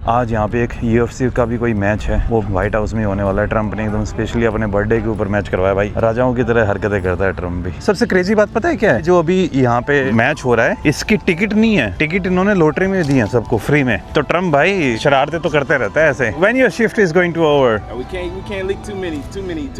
आज यहाँ पे एक UFC का भी कोई मैच है, वो व्हाइट हाउस में होने वाला है। ट्रम्प ने एकदम स्पेशली अपने बर्थडे के ऊपर मैच करवाया भाई। राजाओं की तरह हरकतें करता है ट्रम्प भी। सबसे क्रेजी बात पता है क्या है? जो अभी यहाँ पे मैच हो रहा है इसकी टिकट नहीं है, टिकट इन्होंने लॉटरी में दी है सबको फ्री में। तो ट्रम्प भाई शरारतें तो करते रहता है ऐसे। When your shift is going to over? We can't leak too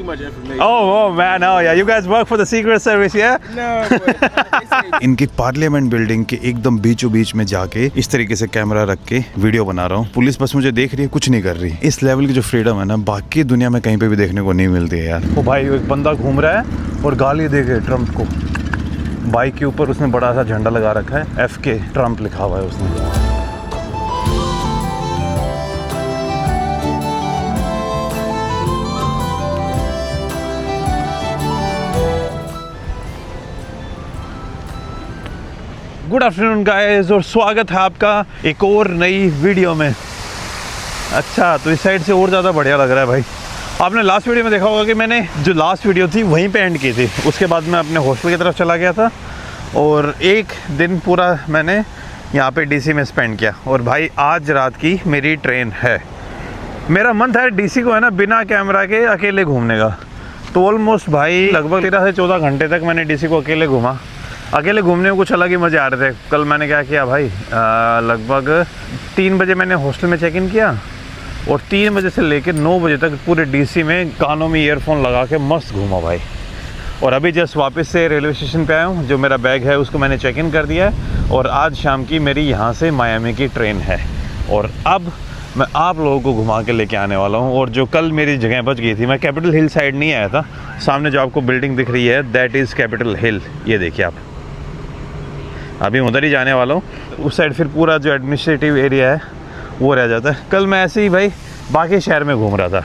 much information. Oh man, oh yeah, you guys work for the Secret Service, yeah? No, but इनकी पार्लियामेंट बिल्डिंग के एकदम बीचों बीच में जाके इस तरीके से कैमरा रख के वीडियो बना रहा हूँ। पुलिस बस मुझे देख रही है, कुछ नहीं कर रही। इस लेवल की जो फ्रीडम है ना बाकी दुनिया में कहीं पे भी देखने को नहीं मिलती है यार। वो भाई एक बंदा घूम रहा है और गाली दे गए ट्रम्प को। बाइक के ऊपर उसने बड़ा सा झंडा लगा रखा है, FK ट्रम्प लिखा हुआ है उसने। गुड आफ्टरनून गाइस और स्वागत है आपका एक और नई वीडियो में। अच्छा, तो इस साइड से और ज़्यादा बढ़िया लग रहा है भाई। आपने लास्ट वीडियो में देखा होगा कि मैंने जो लास्ट वीडियो थी वहीं पे एंड की थी। उसके बाद मैं अपने हॉस्टल की तरफ चला गया था और एक दिन पूरा मैंने यहाँ पे DC में स्पेंड किया। और भाई आज रात की मेरी ट्रेन है। मेरा मन था DC को है ना बिना कैमरा के अकेले घूमने का। तो ऑलमोस्ट भाई लगभग 13 से 14 घंटे तक मैंने DC को अकेले घूमा। अकेले घूमने में कुछ अलग ही मज़े आ रहे थे। कल मैंने क्या किया भाई, लगभग 3 बजे मैंने हॉस्टल में चेक इन किया और 3 बजे से लेकर 9 बजे तक पूरे DC में कानों में ईयरफोन लगा के मस्त घूमा भाई। और अभी जस्ट वापस से रेलवे स्टेशन पे आया हूँ। जो मेरा बैग है उसको मैंने चेक इन कर दिया है और आज शाम की मेरी यहाँ से मायामी की ट्रेन है। और अब मैं आप लोगों को घुमा के लेके आने वाला हूँ। और जो कल मेरी जगह बच गई थी, मैं कैपिटल हिल साइड नहीं आया था। सामने जो आपको बिल्डिंग दिख रही है दैट इज़ कैपिटल हिल। ये देखिए आप, अभी उधर ही जाने वाला हूँ। उस साइड फिर पूरा जो एडमिनिस्ट्रेटिव एरिया है वो रह जाता है। कल मैं ऐसे ही भाई बाकी शहर में घूम रहा था।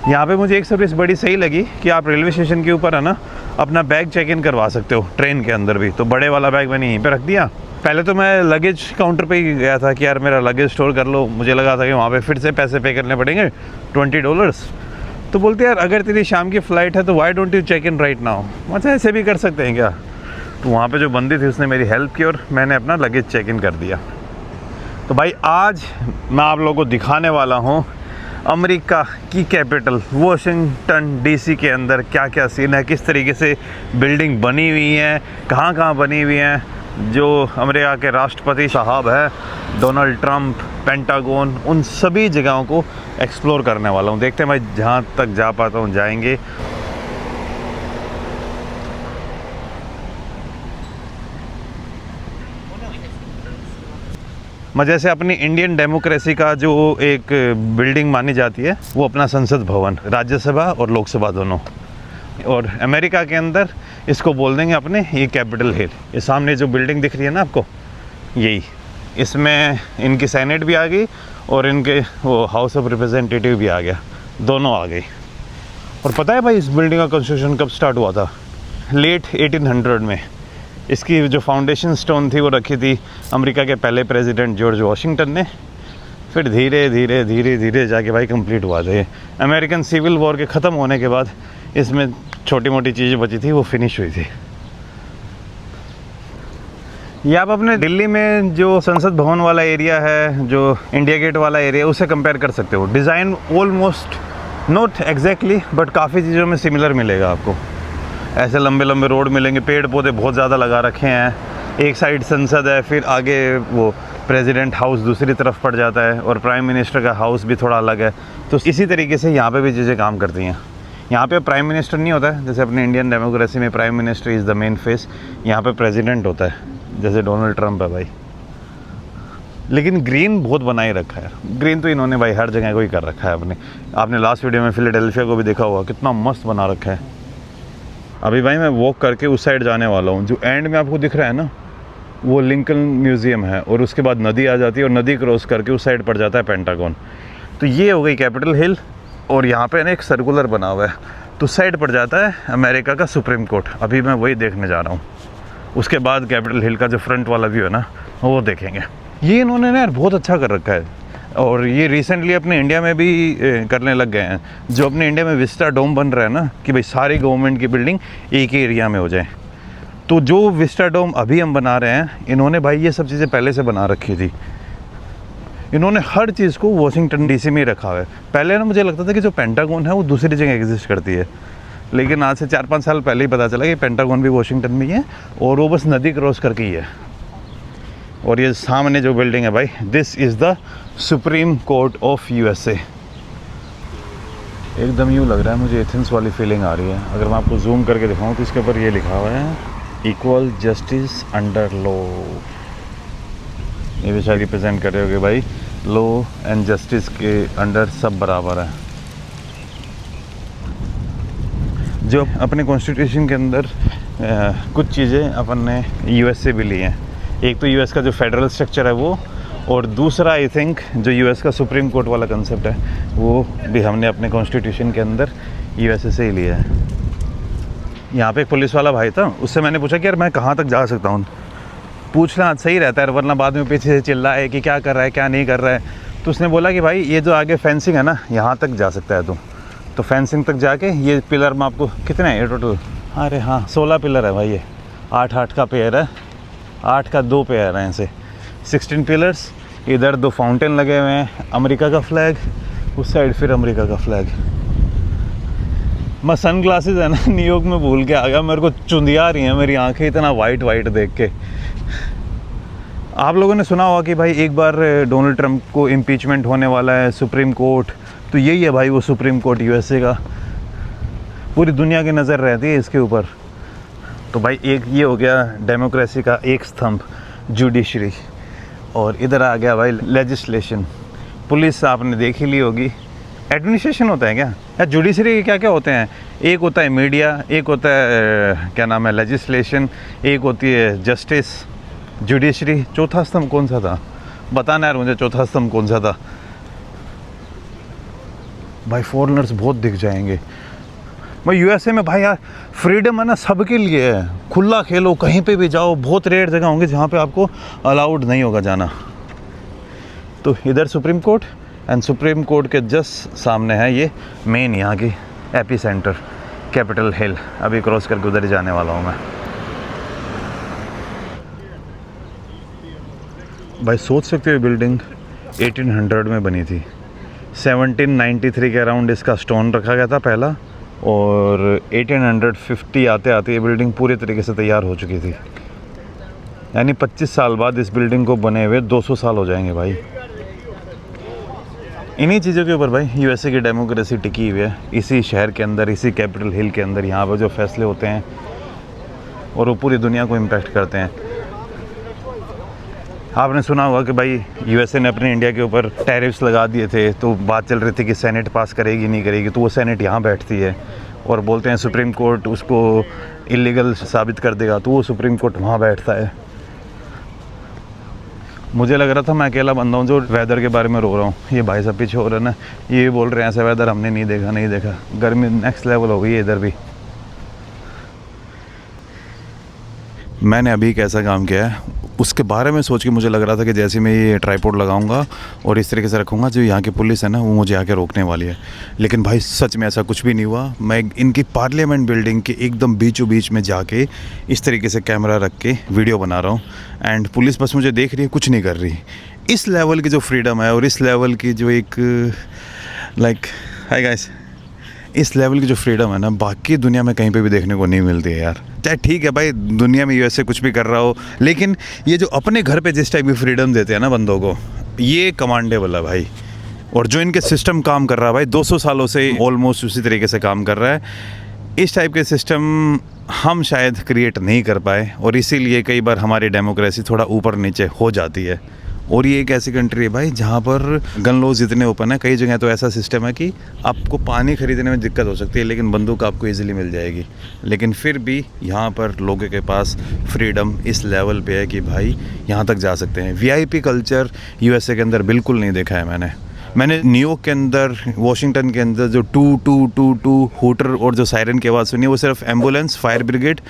यहाँ पे मुझे एक सर्विस बड़ी सही लगी कि आप रेलवे स्टेशन के ऊपर है ना अपना बैग चेक इन करवा सकते हो ट्रेन के अंदर भी। तो बड़े वाला बैग मैंने यहीं पे रख दिया। पहले तो मैं लगेज काउंटर पे ही गया था कि यार मेरा लगेज स्टोर कर लो। मुझे लगा था कि वहाँ पे फिर से पैसे पे करने पड़ेंगे $20। तो बोलते यार अगर तेरी शाम की फ़्लाइट है तो why don't you check in right now. अच्छा ऐसे भी कर सकते हैं क्या? तो वहाँ पे जो बंदी थी उसने मेरी हेल्प की और मैंने अपना लगेज चेक इन कर दिया। तो भाई आज मैं आप लोगों को दिखाने वाला हूँ अमेरिका की कैपिटल वॉशिंगटन DC के अंदर क्या क्या सीन है, किस तरीके से बिल्डिंग बनी हुई है, कहाँ कहाँ बनी हुई हैं। जो अमेरिका के राष्ट्रपति साहब है डोनाल्ड ट्रम्प, पेंटागन, उन सभी जगहों को एक्सप्लोर करने वाला हूँ। देखते हैं भाई जहाँ तक जा पाता हूँ जाएंगे। जैसे अपनी इंडियन डेमोक्रेसी का जो एक बिल्डिंग मानी जाती है वो अपना संसद भवन, राज्यसभा और लोकसभा दोनों। और अमेरिका के अंदर इसको बोल देंगे अपने ये कैपिटल हिल। ये सामने जो बिल्डिंग दिख रही है ना आपको, यही, इसमें इनकी सेनेट भी आ गई और इनके वो हाउस ऑफ रिप्रेजेंटेटिव भी आ गया, दोनों आ गई। और पता है भाई इस बिल्डिंग का कंस्ट्रक्शन कब स्टार्ट हुआ था? लेट 1800 में। इसकी जो फाउंडेशन स्टोन थी वो रखी थी अमेरिका के पहले प्रेसिडेंट जॉर्ज वाशिंगटन ने। फिर धीरे धीरे धीरे धीरे जाके भाई कंप्लीट हुआ था। अमेरिकन सिविल वॉर के ख़त्म होने के बाद इसमें छोटी मोटी चीज़ें बची थी वो फिनिश हुई थी। ये आप अपने दिल्ली में जो संसद भवन वाला एरिया है, जो इंडिया गेट वाला एरिया, उसे कंपेयर कर सकते हो। Design almost not exactly but काफ़ी चीज़ों में सिमिलर मिलेगा आपको। ऐसे लंबे लंबे रोड मिलेंगे, पेड़ पौधे बहुत ज़्यादा लगा रखे हैं। एक साइड संसद है, फिर आगे वो प्रेसिडेंट हाउस दूसरी तरफ पड़ जाता है और प्राइम मिनिस्टर का हाउस भी थोड़ा अलग है। तो इसी तरीके से यहाँ पे भी चीज़ें काम करती हैं। यहाँ पे प्राइम मिनिस्टर नहीं होता है जैसे अपने इंडियन डेमोक्रेसी में prime minister is the main face. यहाँ पे प्रेसिडेंट होता है जैसे डोनाल्ड ट्रम्प है भाई। लेकिन ग्रीन बहुत बनाए रखा है। ग्रीन तो इन्होंने भाई हर जगह को ही कर रखा है अपने। आपने लास्ट वीडियो में फिलाडेल्फिया को भी देखा होगा, कितना मस्त बना रखा है। अभी भाई मैं वॉक करके उस साइड जाने वाला हूँ। जो एंड में आपको दिख रहा है ना वो लिंकन म्यूज़ियम है और उसके बाद नदी आ जाती है और नदी क्रॉस करके उस साइड पड़ जाता है पेंटागन। तो ये हो गई कैपिटल हिल और यहाँ पे ना एक सर्कुलर बना हुआ है तो साइड पड़ जाता है अमेरिका का सुप्रीम कोर्ट। अभी मैं वही देखने जा रहा हूँ। उसके बाद कैपिटल हिल का जो फ्रंट वाला व्यू है ना वो देखेंगे। ये इन्होंने ना यार बहुत अच्छा कर रखा है और ये रिसेंटली अपने इंडिया में भी करने लग गए हैं। जो अपने इंडिया में विस्टा डोम बन रहा है ना कि भाई सारी गवर्नमेंट की बिल्डिंग एक ही एरिया में हो जाए। तो जो विस्टा डोम अभी हम बना रहे हैं इन्होंने भाई ये सब चीज़ें पहले से बना रखी थी। इन्होंने हर चीज़ को वॉशिंगटन डीसी में ही रखा हुआ है। पहले ना मुझे लगता था कि जो पेंटागन है वो दूसरी जगह एग्जिस्ट करती है, लेकिन आज से 4-5 साल पहले ही पता चला कि पेंटागन भी वॉशिंगटन में ही है और वो बस नदी क्रॉस करके ही है। और ये सामने जो बिल्डिंग है भाई, this is the supreme court of USA। एकदम यूँ लग रहा है मुझे एथेंस वाली फीलिंग आ रही है। अगर मैं आपको जूम करके दिखाऊं तो इसके ऊपर ये लिखा हुआ है इक्वल जस्टिस अंडर लॉ। ये भी शायद रिप्रेजेंट कर रहे हो कि भाई लॉ एंड जस्टिस के अंडर सब बराबर है। जो अपने कॉन्स्टिट्यूशन के अंदर कुछ चीज़ें अपन ने US से भी ली हैं। एक तो US का जो फेडरल स्ट्रक्चर है वो, और दूसरा आई थिंक जो US का सुप्रीम कोर्ट वाला कंसेप्ट है वो भी हमने अपने कॉन्स्टिट्यूशन के अंदर USA से ही लिया है। यहाँ पे एक पुलिस वाला भाई था, उससे मैंने पूछा कि यार मैं कहाँ तक जा सकता हूँ। पूछना सही रहता है वरना बाद में पीछे से चिल्लाए कि क्या कर रहा है क्या नहीं कर रहा है। तो उसने बोला कि भाई ये जो आगे फेंसिंग है ना, यहाँ तक जा सकता है तो फेंसिंग तक जाके ये पिलर में आपको कितने हैं ये टोटल, अरे हाँ 16 पिलर है भाई। ये 8-8 का पेयर है, 8 का 2 पेयर हैं ऐसे 16 पिलर्स। इधर 2 फाउंटेन लगे हुए हैं, अमेरिका का फ्लैग, उस साइड फिर अमेरिका का फ्लैग। मैं सन ग्लासेस है ना न्यूयॉर्क में भूल के आ गया, मेरे को चुंदिया रही हैं मेरी आंखें इतना वाइट देख के। आप लोगों ने सुना होगा कि भाई एक बार डोनाल्ड ट्रंप को इम्पीचमेंट होने वाला है सुप्रीम कोर्ट, तो यही है भाई वो सुप्रीम कोर्ट USA का। पूरी दुनिया की नज़र रहती है इसके ऊपर। तो भाई एक ये हो गया डेमोक्रेसी का एक स्तंभ जुडिशरी, और इधर आ गया भाई लेजिस्लेशन। पुलिस आपने देख ही ली होगी। एडमिनिस्ट्रेशन होता है क्या, या जुडिशरी के क्या क्या होते हैं? एक होता है मीडिया, एक होता है क्या नाम है लेजिस्लेशन, एक होती है जस्टिस, जुडिशरी। चौथा स्तंभ कौन सा था बताना यार मुझे, चौथा स्तंभ कौन सा था? भाई फॉरेनर्स बहुत दिख जाएंगे भाई USA में। भाई यार फ्रीडम है ना सबके लिए है, खुला खेलो कहीं पे भी जाओ। बहुत रेयर जगह होंगे जहाँ पे आपको अलाउड नहीं होगा जाना। तो इधर supreme court, and supreme court के जस्ट सामने है ये मेन यहाँ की एपी सेंटर कैपिटल हिल। अभी क्रॉस करके उधर ही जाने वाला हूँ मैं। भाई सोच सकते हो बिल्डिंग 1800 में बनी थी। 1793 के अराउंड इसका स्टोन रखा गया था पहला, और 1850 आते आते ये बिल्डिंग पूरे तरीके से तैयार हो चुकी थी। यानी 25 साल बाद इस बिल्डिंग को बने हुए 200 साल हो जाएंगे भाई। इन्हीं चीज़ों के ऊपर भाई USA की डेमोक्रेसी टिकी हुई है, इसी शहर के अंदर, इसी कैपिटल हिल के अंदर। यहाँ पर जो फैसले होते हैं और वो पूरी दुनिया को इम्पैक्ट करते हैं। आपने सुना होगा कि भाई USA ने अपने इंडिया के ऊपर टैरिफ्स लगा दिए थे, तो बात चल रही थी कि सेनेट पास करेगी नहीं करेगी, तो वो सेनेट यहाँ बैठती है और बोलते हैं सुप्रीम कोर्ट उसको इलीगल साबित कर देगा, तो वो सुप्रीम कोर्ट वहाँ बैठता है। मुझे लग रहा था मैं अकेला बंदा हूँ जो वेदर के बारे में रो रहा हूँ। ये भाई सब पीछे हो रहे हैं ना, ये बोल रहे हैं ऐसा वेदर हमने नहीं देखा। गर्मी नेक्स्ट लेवल हो गई है इधर भी। मैंने अभी एक ऐसा काम किया है, उसके बारे में सोच के मुझे लग रहा था कि जैसे मैं ये ट्राइपॉड लगाऊंगा और इस तरीके से रखूंगा, जो यहाँ की पुलिस है ना वो मुझे आके रोकने वाली है। लेकिन भाई सच में ऐसा कुछ भी नहीं हुआ। मैं इनकी पार्लियामेंट बिल्डिंग के एकदम बीचों बीच में जाके इस तरीके से कैमरा रख के वीडियो बना रहा हूँ, एंड पुलिस बस मुझे देख रही है, कुछ नहीं कर रही। इस लेवल की जो फ्रीडम है और इस लेवल की जो एक हाय गाइस, इस लेवल की जो फ्रीडम है ना बाकी दुनिया में कहीं पे भी देखने को नहीं मिलती है यार। चाहे ठीक है भाई दुनिया में USA कुछ भी कर रहा हो, लेकिन ये जो अपने घर पे जिस टाइप की फ्रीडम देते हैं ना बंदों को, ये कमांडेबल है भाई। और जो इनके सिस्टम काम कर रहा है भाई 200 सालों से ऑलमोस्ट उसी तरीके से काम कर रहा है। इस टाइप के सिस्टम हम शायद क्रिएट नहीं कर पाए, और इसीलिए कई बार हमारी डेमोक्रेसी थोड़ा ऊपर नीचे हो जाती है। और ये एक ऐसी कंट्री है भाई जहाँ पर गन लॉज इतने ओपन है। कई जगह तो ऐसा सिस्टम है कि आपको पानी खरीदने में दिक्कत हो सकती है, लेकिन बंदूक आपको इजीली मिल जाएगी। लेकिन फिर भी यहाँ पर लोगों के पास फ्रीडम इस लेवल पे है कि भाई यहाँ तक जा सकते हैं। VIP कल्चर USA के अंदर बिल्कुल नहीं देखा है मैंने न्यूयॉर्क के अंदर, वॉशिंगटन के अंदर जो टू हूटर और जो सायरन की आवाज़ सुनी, वो सिर्फ ambulance, fire brigade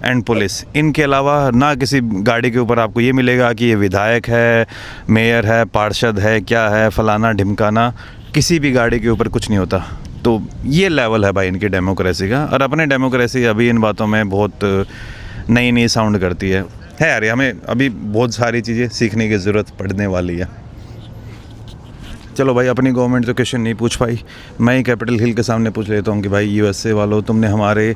and police. इनके अलावा ना किसी गाड़ी के ऊपर आपको ये मिलेगा कि ये विधायक है, मेयर है, पार्षद है, क्या है, फलाना ढिमकाना। किसी भी गाड़ी के ऊपर कुछ नहीं होता। तो ये लेवल है भाई इनकी डेमोक्रेसी का। और अपने डेमोक्रेसी अभी इन बातों में बहुत नई साउंड करती है यार। हमें अभी बहुत सारी चीज़ें सीखने की ज़रूरत पड़ने वाली है। चलो भाई, अपनी गवर्नमेंट तो क्वेश्चन नहीं पूछ पाई, मैं ही कैपिटल हिल के सामने पूछ लेता हूँ कि भाई यूएसए वालों, तुमने हमारे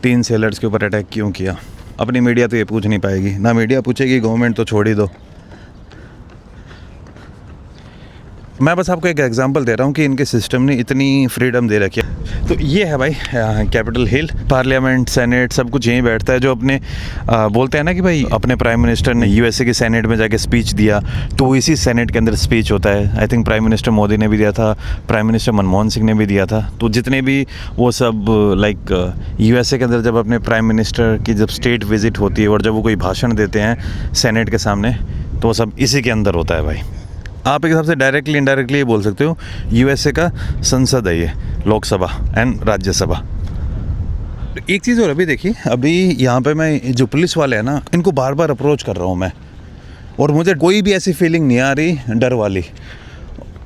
3 सेलर्स के ऊपर अटैक क्यों किया। अपनी मीडिया तो ये पूछ नहीं पाएगी, ना मीडिया पूछेगी, गवर्नमेंट तो छोड़ ही दो। मैं बस आपको एक एग्जांपल दे रहा हूँ कि इनके सिस्टम ने इतनी फ्रीडम दे रखी है। तो ये है भाई कैपिटल हिल, पार्लियामेंट, सेनेट सब कुछ यहीं बैठता है। जो अपने बोलते हैं ना कि भाई अपने प्राइम मिनिस्टर ने यूएसए के सेनेट में जाके स्पीच दिया, तो इसी सेनेट के अंदर स्पीच होता है। I think prime minister Modi ने भी दिया था, प्राइम मिनिस्टर मनमोहन सिंह ने भी दिया था। तो जितने भी वो सब लाइक यूएसए के अंदर जब अपने प्राइम मिनिस्टर की जब स्टेट विजिट होती है और जब वो कोई भाषण देते हैं सेनेट के सामने, तो वो सब इसी के अंदर होता है भाई। आप एक हिसाब से डायरेक्टली इनडायरेक्टली ये बोल सकते हो यूएसए का संसद है ये, लोकसभा एंड राज्यसभा। एक चीज़ और अभी देखिए, अभी यहाँ पे मैं जो पुलिस वाले हैं ना, इनको बार बार अप्रोच कर रहा हूँ मैं, और मुझे कोई भी ऐसी फीलिंग नहीं आ रही डर वाली।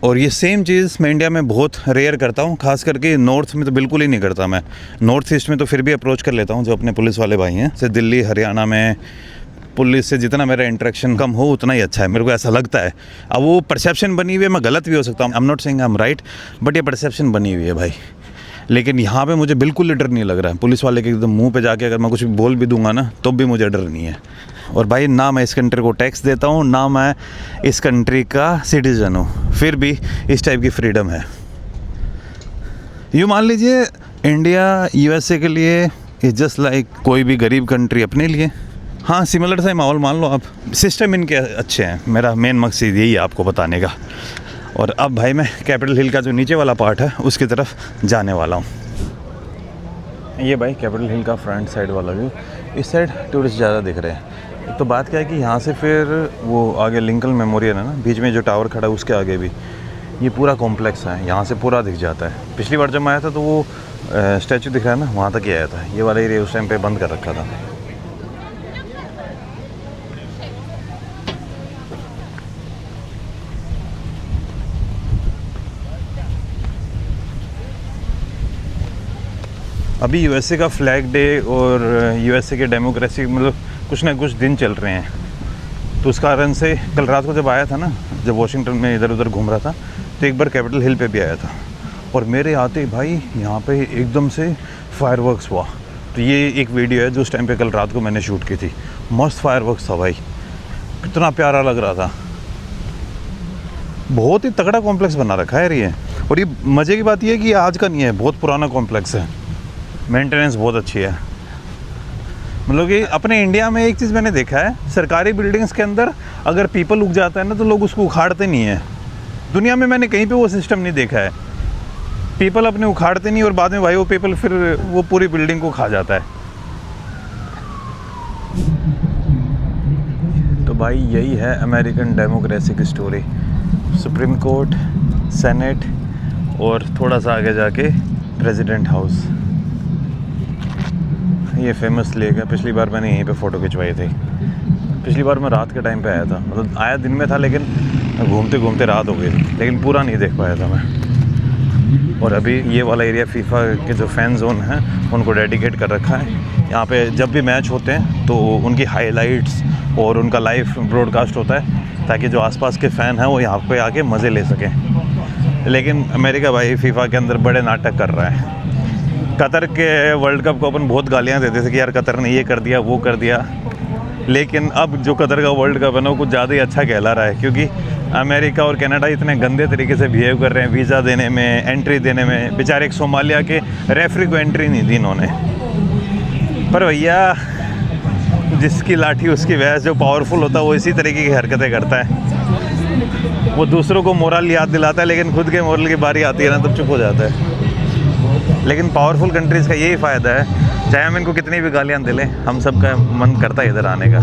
और ये सेम चीज़ मैं इंडिया में बहुत रेयर करता हूँ, खास करके नॉर्थ में तो बिल्कुल ही नहीं करता मैं। नॉर्थ ईस्ट में तो फिर भी अप्रोच कर लेता हूँ जो अपने पुलिस वाले भाई हैं। जैसे दिल्ली, हरियाणा में पुलिस से जितना मेरा इंटरेक्शन कम हो उतना ही अच्छा है, मेरे को ऐसा लगता है। अब वो परसेप्शन बनी हुई है, मैं गलत भी हो सकता हूँ, I am not saying I am right, but ये परसेप्शन बनी हुई है भाई। लेकिन यहाँ पे मुझे बिल्कुल डर नहीं लग रहा है। पुलिस वाले के एकदम मुंह पे जाके अगर मैं कुछ बोल भी दूंगा ना, तो भी मुझे डर नहीं है। और भाई ना मैं इस कंट्री को टैक्स देता हूँ, ना मैं इस कंट्री का सिटीज़न हूँ, फिर भी इस टाइप की फ्रीडम है। यूँ मान लीजिए इंडिया यूएसए के लिए इज़ जस्ट लाइक कोई भी गरीब कंट्री अपने लिए। हाँ, सिमिलर सा माहौल मान लो आप। सिस्टम इनके अच्छे हैं, मेरा मेन मकसद यही है आपको बताने का। और अब भाई मैं कैपिटल हिल का जो नीचे वाला पार्ट है उसकी तरफ जाने वाला हूँ। ये भाई कैपिटल हिल का फ्रंट साइड वाला व्यू। इस साइड टूरिस्ट ज़्यादा दिख रहे हैं। तो बात क्या है कि यहाँ से फिर वो आगे लिंकन मेमोरियल है ना, बीच में जो टावर खड़ा है उसके आगे भी ये पूरा कॉम्प्लेक्स है, यहाँ से पूरा दिख जाता है। पिछली बार जब मैं आया था तो वो स्टैचू दिख रहा है ना, वहाँ तक ही आया था। ये वाला एरिया उस टाइम पे बंद कर रखा था। अभी यूएसए का फ्लैग डे और यूएसए के डेमोक्रेसी मतलब कुछ ना कुछ दिन चल रहे हैं, तो उस कारण से कल रात को जब आया था ना, जब वॉशिंगटन में इधर उधर घूम रहा था, तो एक बार कैपिटल हिल पे भी आया था। और मेरे आते भाई यहाँ पे एकदम से फायरवर्क्स हुआ। तो ये एक वीडियो है जो उस टाइम पे कल रात को मैंने शूट की थी। मस्त फायरवर्क्स था भाई, कितना प्यारा लग रहा था। बहुत ही तगड़ा कॉम्प्लेक्स बना रखा है ये। और ये मज़े की बात ये है कि आज का नहीं है, बहुत पुराना कॉम्प्लेक्स है, मेंटेनेंस बहुत अच्छी है। मतलब कि अपने इंडिया में एक चीज़ मैंने देखा है, सरकारी बिल्डिंग्स के अंदर अगर पीपल उग जाता है ना तो लोग उसको उखाड़ते नहीं हैं। दुनिया में मैंने कहीं पे वो सिस्टम नहीं देखा है। पीपल अपने उखाड़ते नहीं और बाद में भाई वो पीपल फिर वो पूरी बिल्डिंग को खा जाता है। तो भाई यही है अमेरिकन डेमोक्रेसी की स्टोरी। सुप्रीम कोर्ट, सेनेट और थोड़ा सा आगे जाके प्रेसिडेंट हाउस। ये फेमस लेक है। पिछली बार मैंने यहीं पे फ़ोटो खिंचवाई थी। पिछली बार मैं रात के टाइम पे आया था, मतलब आया दिन में था लेकिन घूमते घूमते रात हो गई थी, लेकिन पूरा नहीं देख पाया था मैं। और अभी ये वाला एरिया फीफा के जो फ़ैन जोन हैं उनको डेडिकेट कर रखा है। यहाँ पे जब भी मैच होते हैं तो उनकी हाइलाइट्स और उनका लाइव ब्रॉडकास्ट होता है, ताकि जो आसपास के फ़ैन हैं वो यहाँ पे आके मज़े ले सकें। लेकिन अमेरिका भाई फीफा के अंदर बड़े नाटक कर रहा है। कतर के वर्ल्ड कप को अपन बहुत गालियाँ देते थे कि यार कतर ने ये कर दिया, वो कर दिया, लेकिन अब जो कतर का वर्ल्ड कप है ना वो कुछ ज़्यादा ही अच्छा कहला रहा है, क्योंकि अमेरिका और कनाडा इतने गंदे तरीके से बिहेव कर रहे हैं वीज़ा देने में, एंट्री देने में। बेचारे एक सोमालिया के रेफरी को एंट्री नहीं दी इन्होंने। पर भैया जिसकी लाठी उसकी भैंस, जो पावरफुल होता है वो इसी तरीके की हरकतें करता है। वो दूसरों को मोरल याद दिलाता है, लेकिन खुद के मोरल की बारी आती है ना तब चुप हो जाता है। लेकिन पावरफुल कंट्रीज़ का यही फ़ायदा है, चाहे हम इनको कितनी भी गालियाँ दे लें, हम सबका मन करता है इधर आने का।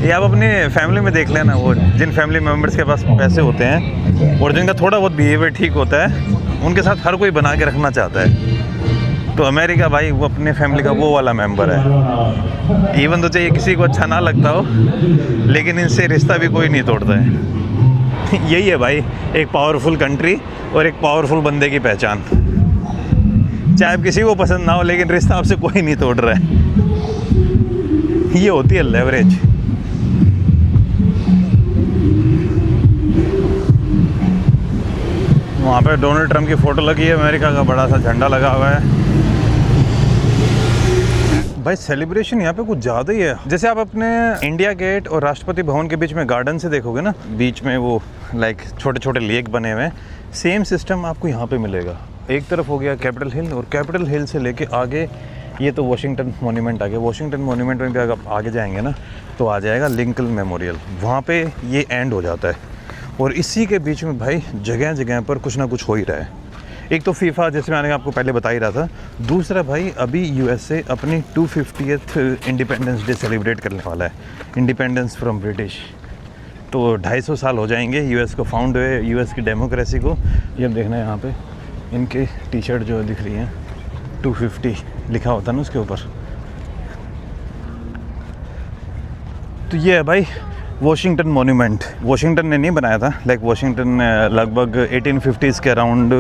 ये आप अपने फैमिली में देख लेना, वो जिन फैमिली मेम्बर्स के पास पैसे होते हैं और जिनका थोड़ा बहुत बिहेवियर ठीक होता है, उनके साथ हर कोई बना के रखना चाहता है। तो अमेरिका भाई वो अपने फैमिली का वो वाला मेंबर है। इवन तो चाहिए किसी को अच्छा ना लगता हो, लेकिन इनसे रिश्ता भी कोई नहीं तोड़ता है। यही है भाई एक पावरफुल कंट्री और एक पावरफुल बंदे की पहचान। चाहे आप किसी को पसंद ना हो, लेकिन रिश्ता आपसे कोई नहीं तोड़ रहा है। ये होती है लेवरेज। वहाँ पे डोनाल्ड ट्रम्प की फ़ोटो लगी है, अमेरिका का बड़ा सा झंडा लगा हुआ है। भाई सेलिब्रेशन यहाँ पे कुछ ज़्यादा ही है। जैसे आप अपने इंडिया गेट और राष्ट्रपति भवन के बीच में गार्डन से देखोगे ना, बीच में वो लाइक छोटे छोटे लेक बने हुए हैं, सेम सिस्टम आपको यहाँ पे मिलेगा। एक तरफ हो गया कैपिटल हिल, और कैपिटल हिल से लेके आगे ये तो वॉशिंगटन मॉन्यूमेंट आ गया। वॉशिंगटन मॉन्यूमेंट में भी अगर आप आगे जाएंगे ना तो आ जाएगा लिंकन मेमोरियल, वहाँ पे ये एंड हो जाता है। और इसी के बीच में भाई जगह जगह पर कुछ ना कुछ हो ही रहा है। एक तो फीफा, जैसे मैंने आपको पहले बता ही रहा था। दूसरा भाई अभी यूएसए अपनी 250th इंडिपेंडेंस डे सेलिब्रेट करने वाला है, इंडिपेंडेंस फ्रॉम ब्रिटिश। तो 250 साल हो जाएंगे यूएस को फाउंड हुए, यूएस की डेमोक्रेसी को। ये अब देखना है यहाँ पे इनके टी शर्ट जो दिख रही हैं, 250 लिखा होता है ना उसके ऊपर। तो ये है भाई वॉशिंगटन मॉन्यूमेंट। वॉशिंगटन ने नहीं बनाया था, लाइक वॉशिंगटन लगभग 1850s के अराउंड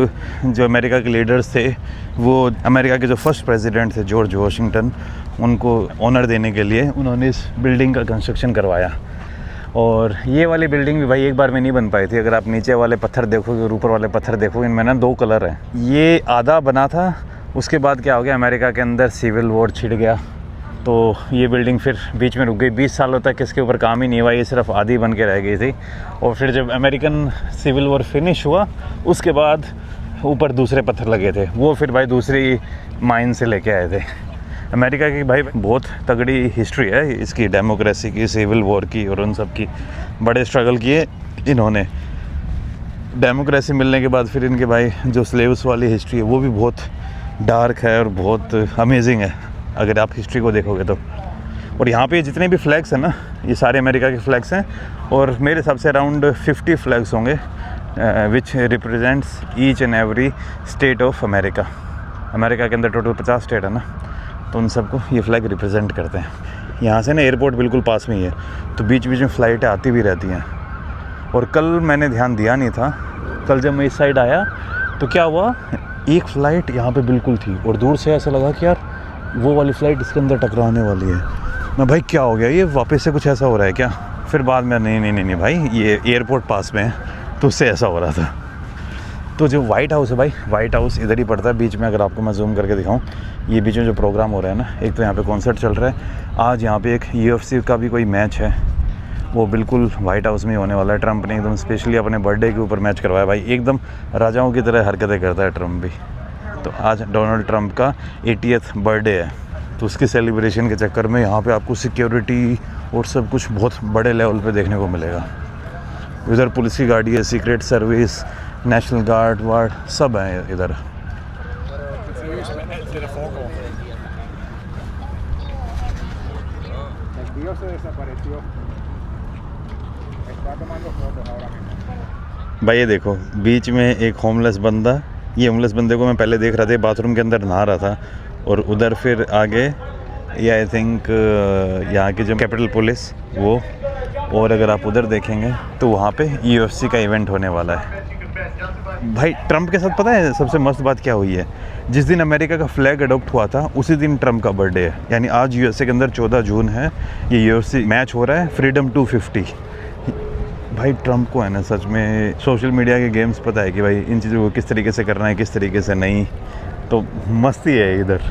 जो अमेरिका के लीडर्स थे, वो अमेरिका के जो फर्स्ट प्रेसिडेंट थे जॉर्ज वॉशिंगटन, उनको ऑनर देने के लिए उन्होंने इस बिल्डिंग का कंस्ट्रक्शन करवाया। और ये वाली बिल्डिंग भी भाई एक बार में नहीं बन पाई थी। अगर आप नीचे वाले पत्थर देखोगे और ऊपर वाले पत्थर देखोगे, इनमें ना 2 कलर हैं। ये आधा बना था, उसके बाद क्या हो गया, अमेरिका के अंदर सिविल वॉर छिड़ गया, तो ये बिल्डिंग फिर बीच में रुक गई। 20 सालों तक इसके ऊपर काम ही नहीं हुआ, ये सिर्फ आधी बन के रह गई थी। और फिर जब अमेरिकन सिविल वॉर फिनिश हुआ, उसके बाद ऊपर दूसरे पत्थर लगे थे, वो फिर भाई दूसरी माइन से लेके आए थे। अमेरिका की भाई बहुत तगड़ी हिस्ट्री है इसकी, डेमोक्रेसी की, सिविल वॉर की, और उन सब की। बड़े स्ट्रगल किए इन्होंने। डेमोक्रेसी मिलने के बाद फिर इनके भाई जो स्लेव्स वाली हिस्ट्री है वो भी बहुत डार्क है और बहुत अमेजिंग है अगर आप हिस्ट्री को देखोगे तो। और यहाँ पे जितने भी फ्लैग्स हैं ना, ये सारे अमेरिका के फ्लैग्स हैं, और मेरे हिसाब से अराउंड 50 फ्लैग्स होंगे विच represents each and every state of America. America के अंदर टोटल 50 स्टेट है ना, तो उन सबको ये फ्लैग रिप्रेजेंट करते हैं। यहाँ से ना एयरपोर्ट बिल्कुल पास में ही है, तो बीच बीच में फ़्लाइटें आती भी रहती हैं। और कल मैंने ध्यान दिया नहीं था, कल जब मैं इस साइड आया तो क्या हुआ, एक फ़्लाइट यहाँ पे बिल्कुल थी, और दूर से ऐसा लगा कि यार वो वाली फ़्लाइट इसके अंदर टकराने वाली है। मैं भाई क्या हो गया, ये वापस से कुछ ऐसा हो रहा है क्या? फिर बाद में नहीं भाई, ये एयरपोर्ट पास में है तो उससे ऐसा हो रहा था। तो जो वाइट हाउस है भाई, वाइट हाउस इधर ही पड़ता है बीच में। अगर आपको मैं जूम करके दिखाऊं, ये बीच में जो प्रोग्राम हो रहा है ना, एक तो यहाँ पे कॉन्सर्ट चल रहा है, आज यहाँ पे एक UFC का भी कोई मैच है, वो बिल्कुल वाइट हाउस में ही होने वाला है। ट्रम्प ने एकदम स्पेशली अपने बर्थडे के ऊपर मैच करवाया भाई, एकदम राजाओं की तरह हरकतें करता है ट्रम्प भी। तो आज डोनाल्ड ट्रम्प का 80th बर्थडे है, तो उसके सेलिब्रेशन के चक्कर में यहाँ पे आपको सिक्योरिटी और सब कुछ बहुत बड़े लेवल पे देखने को मिलेगा। इधर पुलिस की गाड़ी है, secret service, national guard ward सब है इधर। भाई ये देखो बीच में एक होमलेस बंदा, ये होमलेस बंदे को मैं पहले देख रहा था, बाथरूम के अंदर नहा रहा था। और उधर फिर आगे ये आई थिंक यहाँ की जो कैपिटल पुलिस वो, और अगर आप उधर देखेंगे तो वहाँ पे UFC का इवेंट होने वाला है। भाई ट्रम्प के साथ पता है सबसे मस्त बात क्या हुई है, जिस दिन अमेरिका का फ्लैग अडॉप्ट हुआ था उसी दिन ट्रम्प का बर्थडे है। यानी आज USA के अंदर 14 जून है, ये UFC मैच हो रहा है फ्रीडम 250। भाई ट्रम्प को है ना सच में सोशल मीडिया के गेम्स पता है कि भाई इन चीज़ों को किस तरीके से करना है, किस तरीके से नहीं, तो मस्ती है इधर।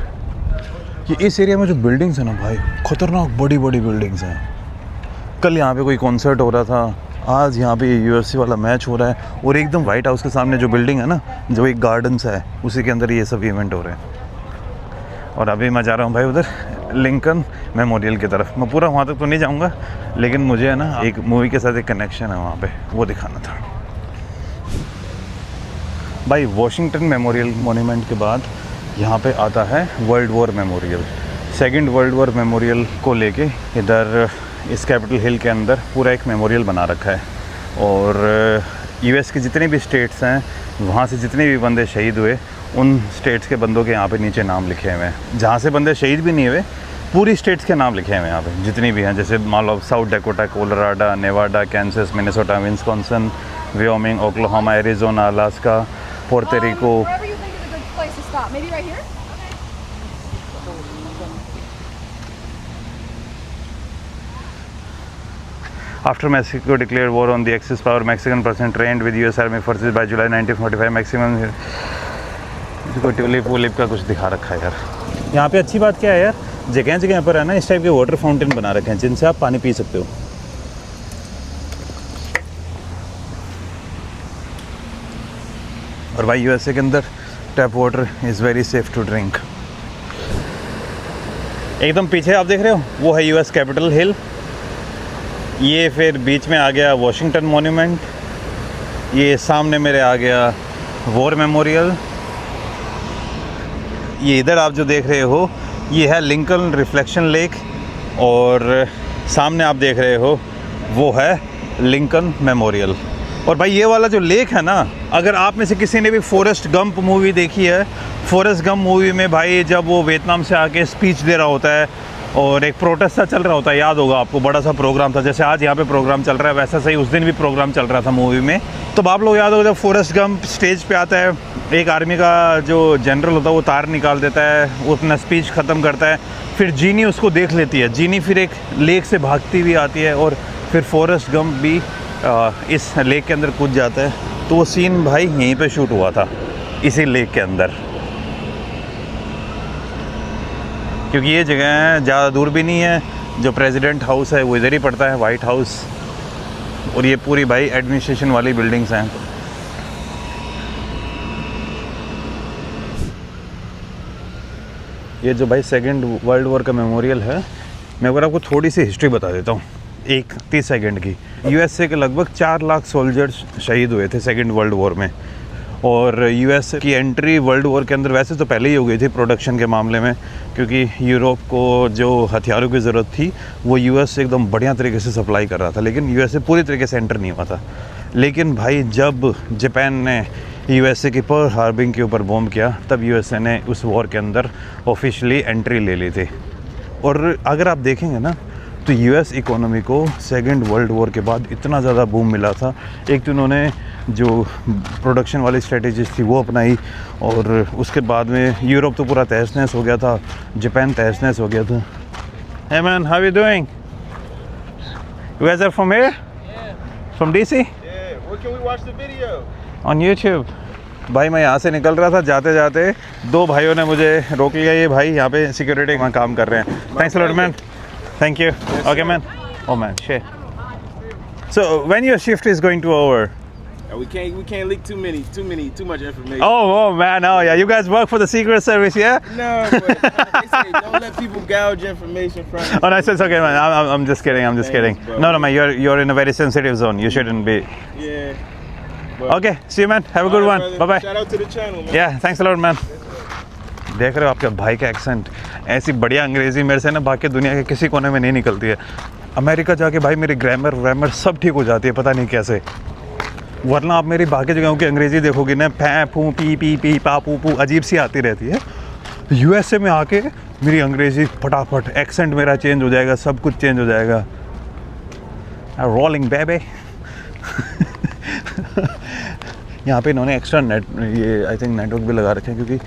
कि इस एरिया में जो बिल्डिंग्स है ना भाई, खतरनाक बड़ी बड़ी बिल्डिंग्स हैं। कल यहाँ पे कोई कॉन्सर्ट हो रहा था, आज यहाँ पे UFC वाला मैच हो रहा है, और एकदम वाइट हाउस के सामने जो बिल्डिंग है ना, जो एक गार्डन्स है, उसी के अंदर ये सब इवेंट हो रहे हैं। और अभी मैं जा रहा हूँ भाई उधर लिंकन मेमोरियल की तरफ। मैं पूरा वहाँ तक तो नहीं जाऊँगा, लेकिन मुझे है ना एक मूवी के साथ एक कनेक्शन है वहाँ पे, वो दिखाना था। भाई वॉशिंगटन मेमोरियल मॉन्यूमेंट के बाद यहाँ पे आता है world war memorial. Second world war memorial को लेके इधर इस कैपिटल हिल के अंदर पूरा एक मेमोरियल बना रखा है। और US के जितने भी स्टेट्स हैं, वहाँ से जितने भी बंदे शहीद हुए, उन स्टेट्स के बंदों के यहाँ पे नीचे नाम लिखे हुए हैं। जहाँ से बंदे शहीद भी नहीं हुए, पूरी स्टेट्स के नाम लिखे हुए हैं यहाँ पे जितनी भी हैं। जैसे मान लो South Dakota, Colorado, Nevada, Kansas, Minnesota, Wisconsin, Wyoming, Oklahoma, Arizona, Alaska, Puerto Rico. After Mexico declared war on the Axis power, Mexican person trained with US Army forces by July 1945 maximum। इसको tulip वूलिप का कुछ दिखा रखा है यार। यहाँ पे अच्छी बात क्या है यार, जगह जगह पर है ना इस टाइप के वाटर फाउंटेन बना रखे हैं जिनसे आप पानी पी सकते हो। और भाई यूएसए के अंदर tap water is very safe to drink. एकदम पीछे आप देख रहे हो वो है यूएस कैपिटल हिल। ये फिर बीच में आ गया वॉशिंगटन मॉन्यूमेंट। ये सामने मेरे आ गया वॉर मेमोरियल। ये इधर आप जो देख रहे हो ये है लिंकन रिफ्लेक्शन लेक। और सामने आप देख रहे हो वो है लिंकन मेमोरियल। और भाई ये वाला जो लेक है ना, अगर आप में से किसी ने भी फॉरेस्ट गंप मूवी देखी है, फॉरेस्ट गंप मूवी में भाई जब वो वियतनाम से आके स्पीच दे रहा होता है और एक प्रोटेस्ट सा चल रहा होता है, याद होगा आपको, बड़ा सा प्रोग्राम था, जैसे आज यहाँ पे प्रोग्राम चल रहा है वैसा सही उस दिन भी प्रोग्राम चल रहा था मूवी में। तो आप लोग याद होगा जब फॉरेस्ट गंप स्टेज पे आता है, एक आर्मी का जो जनरल होता है वो तार निकाल देता है, वो अपना स्पीच ख़त्म करता है, फिर जीनी उसको देख लेती है, जीनी फिर एक लेक से भागती हुई आती है और फिर फॉरेस्ट गंप भी इस लेक के अंदर कूद जाता है। तो वो सीन भाई यहीं पे शूट हुआ था, इसी लेक के अंदर। क्योंकि ये जगह ज़्यादा दूर भी नहीं है, जो प्रेसिडेंट हाउस है वो इधर ही पड़ता है, वाइट हाउस। और ये पूरी भाई एडमिनिस्ट्रेशन वाली बिल्डिंग्स हैं। ये जो भाई सेकेंड वर्ल्ड वॉर का मेमोरियल है, मैं अगर आपको थोड़ी सी हिस्ट्री बता देता हूँ 30 सेकंड की। यूएसए के लगभग 4 लाख सोल्जर्स शहीद हुए थे सेकेंड वर्ल्ड वॉर में। और यूएस की एंट्री वर्ल्ड वॉर के अंदर वैसे तो पहले ही हो गई थी प्रोडक्शन के मामले में, क्योंकि यूरोप को जो हथियारों की ज़रूरत थी वो यूएस एकदम बढ़िया तरीके से सप्लाई कर रहा था, लेकिन यूएसए पूरी तरीके से एंटर नहीं हुआ था। लेकिन भाई जब जापान ने यूएसए की पर्ल हार्बर के ऊपर बॉम्ब किया तब यूएसए ने उस वॉर के अंदर ऑफिशियली एंट्री ले ली थी। और अगर आप देखेंगे ना तो यूएस इकोनॉमी को सेकेंड वर्ल्ड वॉर के बाद इतना ज़्यादा बूम मिला था। एक तो उन्होंने जो प्रोडक्शन वाली स्ट्रेटजीज थी वो अपनाई, और उसके बाद में यूरोप तो पूरा तहस नहस हो गया था, जापान तहस नहस हो गया था। Hey man, how you doing? You guys are from here? Yeah. From DC? Yeah. Where can we watch the video? On YouTube. भाई मैं यहाँ से निकल रहा था, जाते जाते 2 भाइयों ने मुझे रोक लिया। ये भाई यहाँ पे सिक्योरिटी में काम कर रहे हैं। Thanks a lot man. Thank you. Okay man. Oh man, shit. So when your shift is going to over? We can't leak too much information. Oh man, oh yeah, you guys work for the Secret Service, yeah? No, but they say don't let people gouge information from you. Oh no, it's okay man. I'm just kidding. I'm just kidding. Thanks, bro. No man, you're in a very sensitive zone. You shouldn't be. Yeah. But, Okay, see you man. Have a good all one. right, Bye brother. bye. Shout out to the channel, man. Yeah, thanks a lot man. देख रहे हो आपके भाई का accent, ऐसी बढ़िया अंग्रेज़ी मेरे से ना बाकी दुनिया के किसी कोने में नहीं निकलती है। अमेरिका जाके भाई मेरी ग्रामर सब ठीक हो जाती है, पता नहीं कैसे। वरना आप मेरी बाकी जगहों की अंग्रेज़ी देखोगे ना, फै फू पी पी पी पा पू पू अजीब सी आती रहती है। यूएसए में आके मेरी अंग्रेज़ी फटाफट, एक्सेंट मेरा चेंज हो जाएगा, सब कुछ चेंज हो जाएगा। रोलिंग बेबे। यहाँ पे इन्होंने एक्स्ट्रा नेट, ये आई थिंक नेटवर्क भी लगा रखे हैं, क्योंकि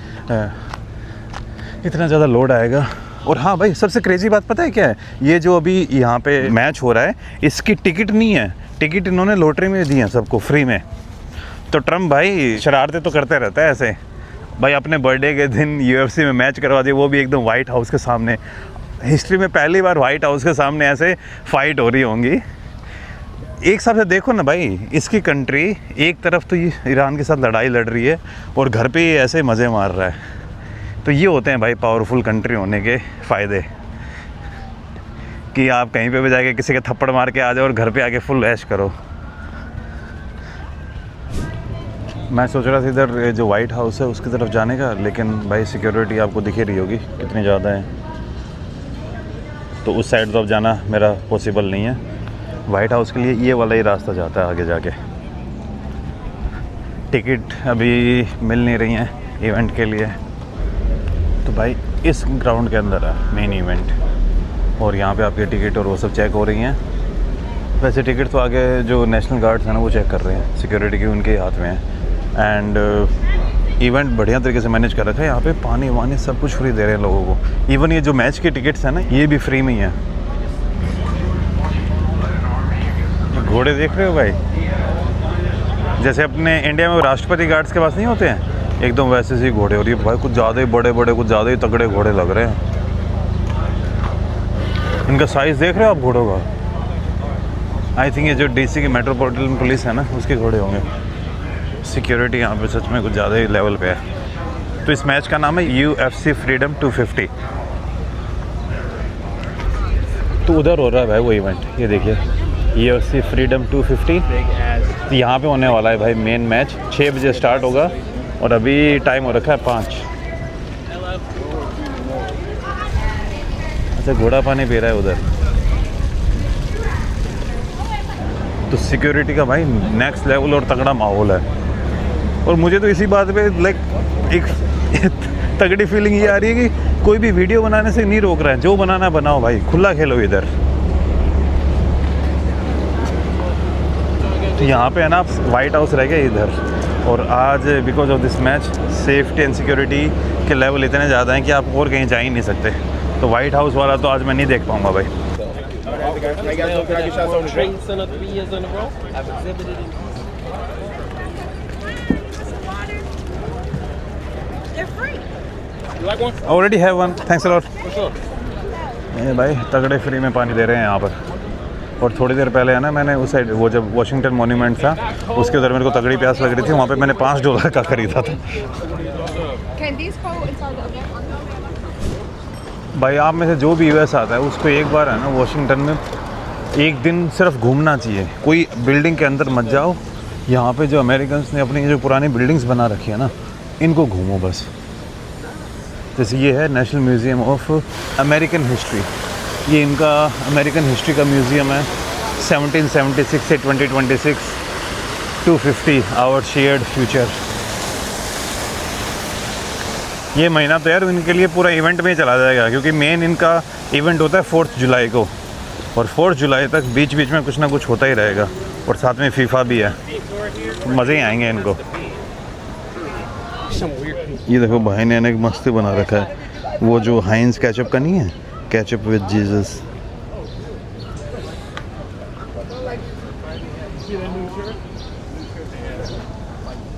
इतना ज़्यादा लोड आएगा। और हाँ भाई, सबसे क्रेजी बात पता है क्या है, ये जो अभी यहाँ पे मैच हो रहा है इसकी टिकट नहीं है, टिकट इन्होंने लॉटरी में दी है सबको फ्री में। तो ट्रम्प भाई शरारतें तो करते रहता है ऐसे। भाई अपने बर्थडे के दिन यूएफसी में मैच करवा दिया, वो भी एकदम वाइट हाउस के सामने। हिस्ट्री में पहली बार वाइट हाउस के सामने ऐसे फाइट हो रही होंगी। एक हिसाब से देखो ना भाई, इसकी कंट्री एक तरफ तो ये ईरान के साथ लड़ाई लड़ रही है और घर पे ये ऐसे मज़े मार रहा है। तो ये होते हैं भाई पावरफुल कंट्री होने के फ़ायदे, कि आप कहीं पे भी जाके किसी के थप्पड़ मार के आ जाओ और घर पे आके फुल ऐश करो। मैं सोच रहा था इधर जो वाइट हाउस है उसकी तरफ जाने का, लेकिन भाई सिक्योरिटी आपको दिख ही रही होगी कितनी ज़्यादा है, तो उस साइड तो अब जाना मेरा पॉसिबल नहीं है। वाइट हाउस के लिए ये वाला ही रास्ता जाता है आगे जाके। टिकट अभी मिल नहीं रही हैं इवेंट के लिए, तो भाई इस ग्राउंड के अंदर है मेन इवेंट, और यहाँ पे आपकी टिकट और वो सब चेक हो रही हैं। वैसे टिकट तो आगे जो नेशनल गार्ड्स हैं ना वो चेक कर रहे हैं, सिक्योरिटी की उनके हाथ में है। एंड इवेंट बढ़िया तरीके से मैनेज कर रखा है। यहाँ पे पानी वानी सब कुछ फ्री दे रहे हैं लोगों को। इवन ये जो मैच की टिकट्स हैं ना ये भी फ्री में ही है। घोड़े देख रहे हो भाई, जैसे अपने इंडिया में राष्ट्रपति गार्ड्स के पास नहीं होते हैं, एकदम वैसे से घोड़े। और ये भाई कुछ ज़्यादा ही बड़े बड़े, कुछ ज़्यादा ही तगड़े घोड़े लग रहे हैं। इनका साइज़ देख रहे हो आप घोड़ों का? आई थिंक ये जो DC की मेट्रोपॉलिटन पुलिस है ना, उसके घोड़े होंगे। सिक्योरिटी यहाँ पे सच में कुछ ज़्यादा ही लेवल पे है। तो इस मैच का नाम है UFC फ्रीडम 250। तो उधर हो रहा है भाई वो इवेंट, ये देखिए UFC फ्रीडम 250। तो यहाँ पे होने वाला है भाई मेन मैच। 6 बजे स्टार्ट होगा और अभी टाइम हो रखा है 5। अच्छा, घोड़ा पानी पी रहा है उधर। तो सिक्योरिटी का भाई नेक्स्ट लेवल और तगड़ा माहौल है। और मुझे तो इसी बात पे लाइक एक तगड़ी फीलिंग ये आ रही है कि कोई भी वीडियो बनाने से नहीं रोक रहा है। जो बनाना बनाओ भाई, खुला खेलो इधर। तो यहाँ पे है ना वाइट हाउस रह गया इधर। और आज because of this match safety and security के लेवल इतने ज़्यादा हैं कि आप और कहीं जा ही नहीं सकते। तो वाइट हाउस वाला तो आज मैं नहीं देख पाऊँगा भाई। Already have one, thanks a lot. ये भाई तगड़े फ्री में पानी दे रहे हैं यहाँ पर। और थोड़ी देर पहले है ना, मैंने उस साइड वो जब वॉशिंगटन मॉन्यूमेंट था उसके उधर मेरे को तगड़ी प्यास लग रही थी, वहाँ पे मैंने $5 का खरीदा था। भाई आप में से जो भी US आता है उसको एक बार है ना वॉशिंगटन में एक दिन सिर्फ घूमना चाहिए। कोई बिल्डिंग के अंदर मत जाओ। यहाँ पे जो अमेरिकन्स ने अपनी जो पुरानी बिल्डिंग्स बना रखी है ना, इनको घूमो बस। जैसे ये है national museum of American history. ये इनका अमेरिकन हिस्ट्री का म्यूज़ियम है। 1776 से 2026 250 आवर शेयर्ड फ्यूचर। ये महीना तो यार इनके लिए पूरा इवेंट में ही चला जाएगा, क्योंकि मेन इनका इवेंट होता है 4 जुलाई को। और 4 जुलाई तक बीच बीच में कुछ ना कुछ होता ही रहेगा। और साथ में फीफा भी है, मज़े ही आएंगे इनको। ये देखो भाई ने एक मस्ती बना रखा है, वो जो हाइंस केचप का नहीं है, ketchup with Jesus.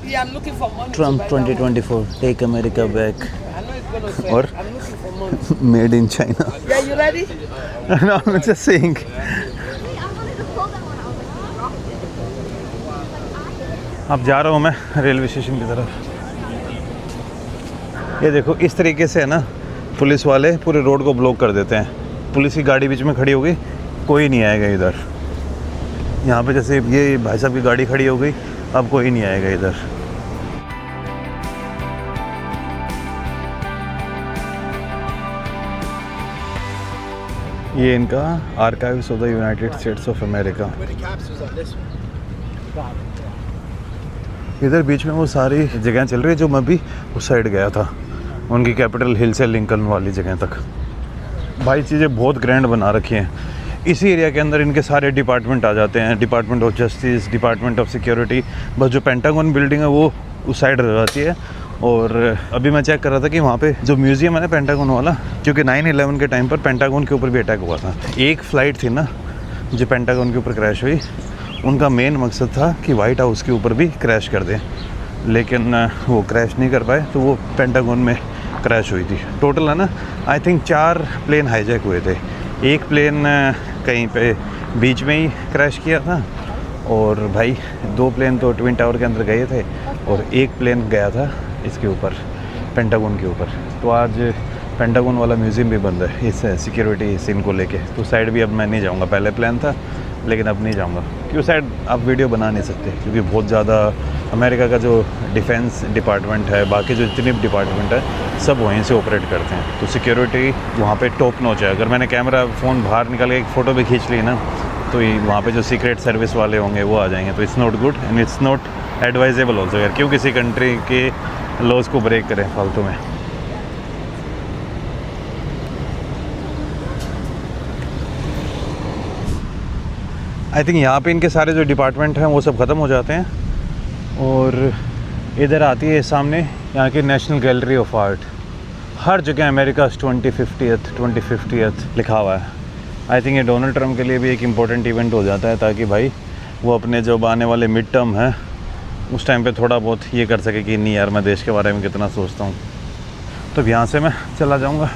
Yeah, I'm looking for money. Trump 2024 take America back I know it's gonna say. or I'm looking for money. made in China. Yeah, you ready? No, I'm just saying. अब जा रहा हूँ मैं railway station की तरफ। ये देखो इस तरीके से है ना, पुलिस वाले पूरे रोड को ब्लॉक कर देते हैं। पुलिस की गाड़ी बीच में खड़ी हो गई, कोई नहीं आएगा इधर। यहाँ पे जैसे ये भाई साहब की गाड़ी खड़ी हो गई, अब कोई नहीं आएगा इधर। ये इनका archives of the United states of America. इधर बीच में वो सारी जगह चल रही है जो मैं भी उस साइड गया था, उनकी कैपिटल हिल से लिंकन वाली जगह तक। भाई चीज़ें बहुत ग्रैंड बना रखी हैं। इसी एरिया के अंदर इनके सारे डिपार्टमेंट आ जाते हैं, department of justice, department of security. बस जो पेंटागन बिल्डिंग है वो उस साइड रह जाती है। और अभी मैं चेक कर रहा था कि वहाँ पे जो म्यूज़ियम है ना पेंटागन वाला, क्योंकि 9/11 के टाइम पर पेंटागन के ऊपर भी अटैक हुआ था। एक फ़्लाइट थी ना जो पेंटागन के ऊपर क्रैश हुई, उनका मेन मकसद था कि वाइट हाउस के ऊपर भी क्रैश कर दें, लेकिन वो क्रैश नहीं कर पाए, तो वो पेंटागन में क्रैश हुई थी। टोटल है ना आई थिंक 4 प्लेन हाईजैक हुए थे। एक प्लेन कहीं पे बीच में ही क्रैश किया था, और भाई 2 प्लेन तो ट्विन टावर के अंदर गए थे, और एक प्लेन गया था इसके ऊपर, पेंटागन के ऊपर। तो आज पेंटागन वाला म्यूज़ियम भी बंद है इस सिक्योरिटी सीन को लेके। तो साइड भी अब मैं नहीं जाऊंगा, पहले प्लान था लेकिन अब नहीं जाऊंगा, क्योंकि साइड आप वीडियो बना नहीं सकते, क्योंकि बहुत ज़्यादा अमेरिका का जो डिफेंस डिपार्टमेंट है, बाकी जो जितनी भी डिपार्टमेंट है, सब वहीं से ऑपरेट करते हैं। तो सिक्योरिटी वहाँ पे टॉप नॉच है। अगर मैंने कैमरा फ़ोन बाहर निकाल के एक फ़ोटो भी खींच ली ना, तो वहाँ पे जो सीक्रेट सर्विस वाले होंगे वो आ जाएंगे। तो it's not good and it's not advisable also यार, क्यों किसी कंट्री के लॉज को ब्रेक करें फालतू में। आई थिंक यहाँ पे इनके सारे जो डिपार्टमेंट हैं वो सब ख़त्म हो जाते हैं, और इधर आती है सामने यहाँ की नेशनल गैलरी ऑफ आर्ट। हर जगह अमेरिका 2050th लिखा हुआ है। आई थिंक ये डोनाल्ड ट्रम्प के लिए भी एक इम्पोर्टेंट इवेंट हो जाता है, ताकि भाई वो अपने जब आने वाले मिड टर्म है उस टाइम पे थोड़ा बहुत ये कर सके कि नहीं यार मैं देश के बारे में कितना सोचता हूँ। तो यहाँ से मैं चला जाऊँगा।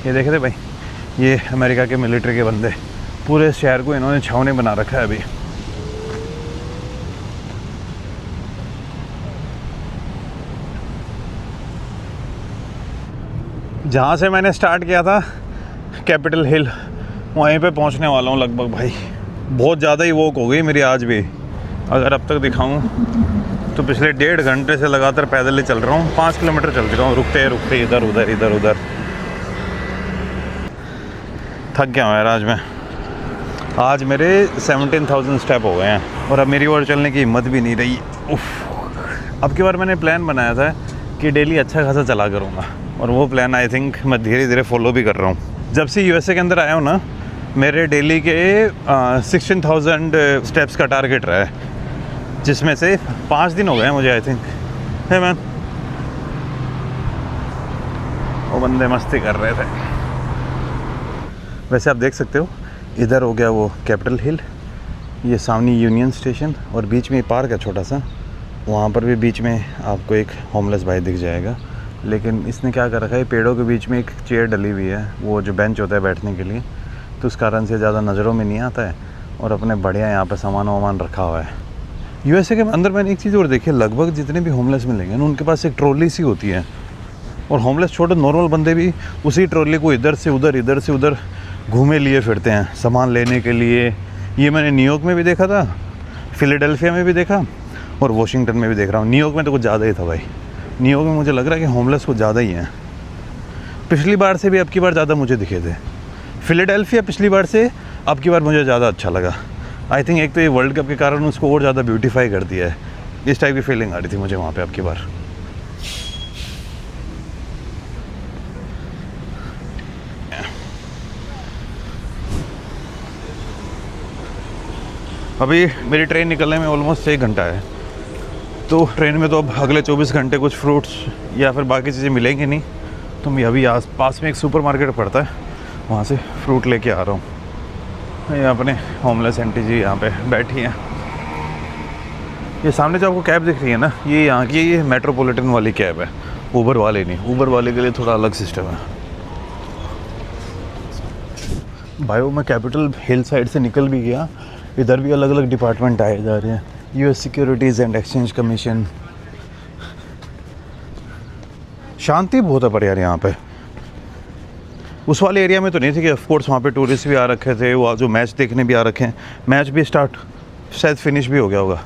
ये देखे थे भाई, ये अमेरिका के मिलिट्री के बंदे, पूरे शहर को इन्होंने छावनी बना रखा है अभी। जहाँ से मैंने स्टार्ट किया था कैपिटल हिल, वहीं पे पहुँचने वाला हूँ लगभग भाई। बहुत ज़्यादा ही वॉक हो गई मेरी आज भी। अगर अब तक दिखाऊँ तो पिछले 1.5 घंटे से लगातार पैदल ही चल रहा हूँ। 5 किलोमीटर चल चुका हूँ, रुकते रुकते इधर उधर इधर उधर। थक गया हूँ यार आज मेरे 17,000 स्टेप हो गए हैं और अब मेरी और चलने की हिम्मत भी नहीं रही। उफ। अब की बार मैंने प्लान बनाया था कि डेली अच्छा खासा चला करूँगा और वो प्लान आई थिंक मैं धीरे धीरे फॉलो भी कर रहा हूँ। जब से यूएसए के अंदर आया हूँ ना, मेरे डेली के 16,000 स्टेप्स का टारगेट रहा है, जिसमें से 5 दिन हो गए हैं मुझे आई थिंक। है मैन, वो बंदे मस्ती कर रहे थे। वैसे आप देख सकते हो इधर हो गया वो कैपिटल हिल, ये सामने यूनियन स्टेशन और बीच में पार्क है छोटा सा। वहाँ पर भी बीच में आपको एक होमलेस भाई दिख जाएगा, लेकिन इसने क्या कर रखा है, पेड़ों के बीच में एक चेयर डली हुई है, वो जो बेंच होता है बैठने के लिए, तो उस कारण से ज़्यादा नज़रों में नहीं आता है और अपने बढ़िया यहाँ पर सामान वामान रखा हुआ है। यूएसए के अंदर मैंने एक चीज़ और देखी है, लगभग जितने भी होमलेस मिलेंगे ना उनके पास एक ट्रॉली सी होती है और होमलेस छोटे नॉर्मल बंदे भी उसी ट्रॉली को इधर से उधर घूमे लिए फिरते हैं सामान लेने के लिए। ये मैंने न्यूयॉर्क में भी देखा था, फिलाडेल्फिया में भी देखा और वॉशिंगटन में भी देख रहा हूँ। न्यूयॉर्क में तो कुछ ज़्यादा ही था भाई। न्यूयॉर्क में मुझे लग रहा है कि होमलेस कुछ ज़्यादा ही हैं। पिछली बार से भी अब की बार ज़्यादा मुझे दिखे थे। फिलाडेल्फिया पिछली बार से अब की बार मुझे ज़्यादा अच्छा लगा। आई थिंक एक तो ये वर्ल्ड कप के कारण उसको और ज़्यादा ब्यूटीफाई कर दिया है। इस टाइप की फीलिंग आ रही थी मुझे वहाँ पे अब की बार। अभी मेरी ट्रेन निकलने में ऑलमोस्ट 1 घंटा है, तो ट्रेन में तो अब अगले 24 घंटे कुछ फ्रूट्स या फिर बाकी चीज़ें मिलेंगी नहीं। तो मैं अभी आस पास में एक सुपर मार्केट पड़ता है, वहाँ से फ्रूट लेके आ रहा हूँ। ये अपने होमलेस आंटी जी यहाँ पे बैठी हैं। ये सामने जो आपको कैब दिख रही है ना, ये यहाँ की ये मेट्रोपॉलिटन वाली कैब है, ऊबर वाले नहीं। ऊबर वाले के लिए थोड़ा अलग सिस्टम है भाई। वो मैं कैपिटल हिल साइड से निकल भी गया, इधर भी अलग अलग डिपार्टमेंट आए जा रहे हैं। US securities and exchange commission. शांति बहुत है पर यार यहाँ पे। उस वाले एरिया में तो नहीं थी कि ऑफ कोर्स वहाँ पे टूरिस्ट भी आ रखे थे, वो जो मैच देखने भी आ रखे हैं। मैच भी स्टार्ट शायद फिनिश भी हो गया होगा,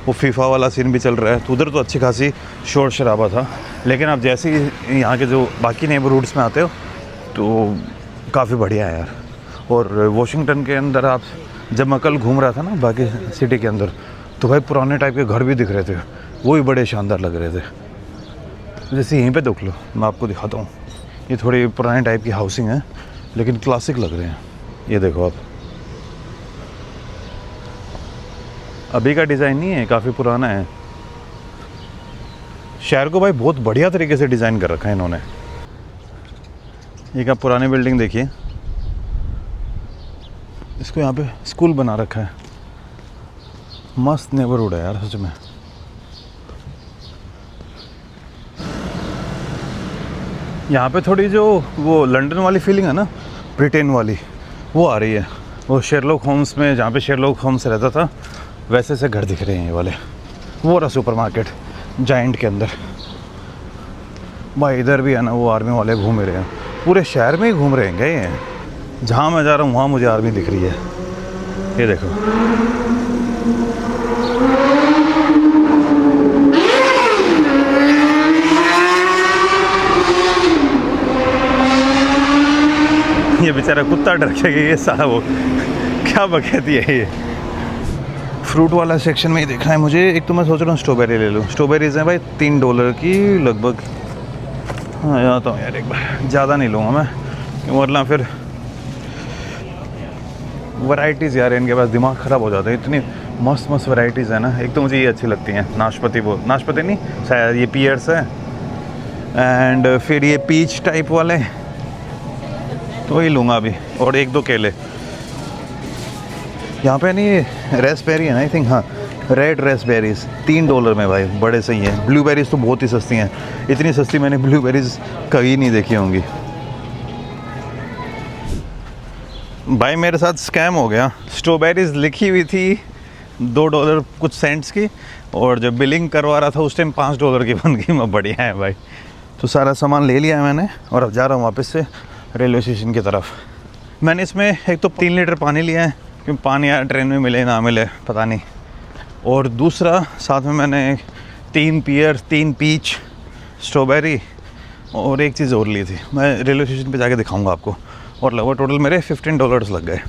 वो फीफा वाला सीन भी चल रहा है, तो उधर तो अच्छी खासी शोर शराबा था। लेकिन अब जैसे ही यहाँ के जो बाकी नेबरहुड्स में आते हो तो काफ़ी बढ़िया है यार। और वॉशिंगटन के अंदर आप जब मैं कल घूम रहा था ना बाकी सिटी के अंदर, तो भाई पुराने टाइप के घर भी दिख रहे थे, वो भी बड़े शानदार लग रहे थे। जैसे यहीं पे देख लो, मैं आपको दिखाता हूँ। ये थोड़ी पुराने टाइप की हाउसिंग है लेकिन क्लासिक लग रहे हैं। ये देखो आप, अभी का डिज़ाइन नहीं है, काफ़ी पुराना है। शहर को भाई बहुत बढ़िया तरीके से डिज़ाइन कर रखा है इन्होंने। एक आप पुरानी बिल्डिंग देखिए, इसको यहाँ पे स्कूल बना रखा है। मस्त नेबरहुड है यार सच में। यहाँ पे थोड़ी जो वो लंदन वाली फीलिंग है ना, ब्रिटेन वाली, वो आ रही है। वो शेरलॉक होम्स में, जहाँ पे शेरलॉक होम्स रहता था, वैसे से घर दिख रहे हैं ये वाले। वो रहा सुपर मार्केट जाइंट के अंदर। भाई इधर भी है ना, वो आर्मी वाले घूम रहे हैं, पूरे शहर में ही घूम रहे हैं क्या ये। जहाँ मैं जा रहा हूँ वहाँ मुझे आर्मी दिख रही है। ये देखो, ये बेचारा कुत्ता डर के ये साला वो क्या बकैती है ये। फ्रूट वाला सेक्शन में ही देखना है मुझे। एक तो मैं सोच रहा हूँ स्ट्रॉबेरी ले लूँ। स्ट्रॉबेरीज हैं भाई $3 की लगभग। हाँ जाता हूँ यार एक बार, ज़्यादा नहीं लूँगा मैं, वरना फिर वैरायटीज़ यार इनके पास दिमाग ख़राब हो जाता है। इतनी मस्त मस्त वैरायटीज़ है ना। एक तो मुझे ये अच्छी लगती हैं, नाशपाती, वो नाशपाती नहीं शायद ये पियर्स है, एंड फिर ये पीच टाइप वाले, तो वही लूँगा अभी। और 1-2 केले। यहाँ पे नहीं रेसबेरी है ना आई थिंक, हाँ रेड रेसबेरीज $3 में भाई, बड़े सही हैं। ब्लूबेरीज तो बहुत ही सस्ती हैं, इतनी सस्ती मैंने ब्लूबेरीज कभी नहीं देखी होंगी। भाई मेरे साथ स्कैम हो गया, स्ट्रॉबेरीज लिखी हुई थी $2 कुछ सेंट्स की, और जब बिलिंग करवा रहा था उस टाइम $5 की बन गई। मैं बढ़िया है भाई। तो सारा सामान ले लिया है मैंने और अब जा रहा हूँ वापस से रेलवे स्टेशन की तरफ। मैंने इसमें एक तो 3 लीटर पानी लिया है, क्योंकि पानी यार ट्रेन में मिले ना मिले पता नहीं, और दूसरा साथ में मैंने 3 पियर 3 पीच स्ट्रॉबेरी और एक चीज़ और ली थी। मैं रेलवे स्टेशन पे जाके दिखाऊंगा आपको। और लगभग टोटल मेरे $15 लग गए।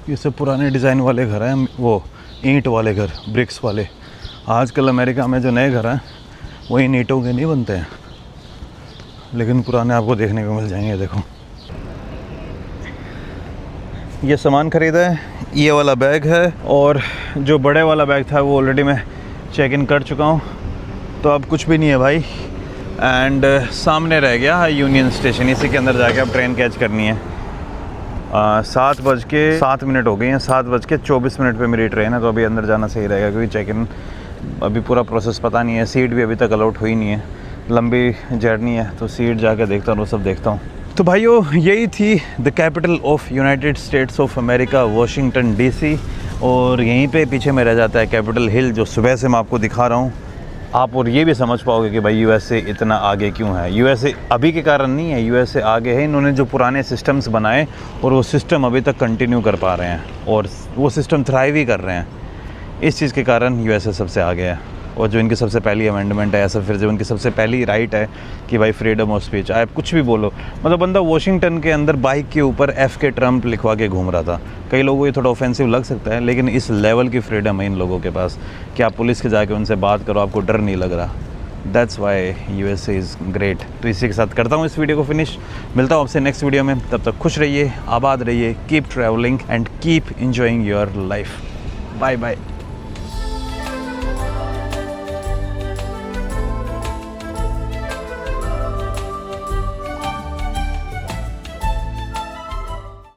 ये सब पुराने डिज़ाइन वाले घर हैं, वो ईंट वाले घर, ब्रिक्स वाले। आजकल अमेरिका में जो नए घर हैं वो इन ईंटों के नहीं बनते हैं, लेकिन पुराने आपको देखने को मिल जाएंगे। देखो ये सामान ख़रीदा है, ये वाला बैग है, और जो बड़े वाला बैग था वो ऑलरेडी मैं चेक इन कर चुका हूँ, तो अब कुछ भी नहीं है भाई। एंड सामने रह गया यूनियन स्टेशन, इसी के अंदर जाके अब ट्रेन कैच करनी है। 7:07 हो गई हैं, 7:24 पे मेरी ट्रेन है, तो अभी अंदर जाना सही रहेगा, क्योंकि चेक इन अभी पूरा प्रोसेस पता नहीं है, सीट भी अभी तक अलॉट हुई नहीं है, लंबी जर्नी है, तो सीट जाके देखता हूँ, सब देखता हूँ। तो भाइयों यही थी the capital of United states of America, Washington DC, और यहीं पे पीछे में रह जाता है कैपिटल हिल, जो सुबह से मैं आपको दिखा रहा हूँ। आप और ये भी समझ पाओगे कि भाई USA इतना आगे क्यों है। USA अभी के कारण नहीं है, USA आगे है। इन्होंने जो पुराने सिस्टम्स बनाए और वो सिस्टम अभी तक कंटिन्यू कर पा रहे हैं, और वो सिस्टम थ्राइव ही कर रहे हैं। इस चीज़ के कारण USA सबसे आगे है। और जो इनकी सबसे पहली अमेंडमेंट है, ऐसा फिर जो इनकी सबसे पहली राइट है कि भाई फ्रीडम ऑफ स्पीच, आप कुछ भी बोलो। मतलब बंदा वॉशिंगटन के अंदर बाइक के ऊपर FK ट्रम्प लिखवा के घूम रहा था। कई लोगों को ये थोड़ा ऑफेंसिव लग सकता है, लेकिन इस लेवल की फ्रीडम है इन लोगों के पास कि आप पुलिस के जाके उनसे बात करो, आपको डर नहीं लग रहा। That's why USA is great. तो इसी के साथ करता हूँ इस वीडियो को फिनिश। मिलता हूँ आपसे नेक्स्ट वीडियो में, तब तक खुश रहिए, आबाद रहिए, keep travelling and keep enjoying your life. Bye bye.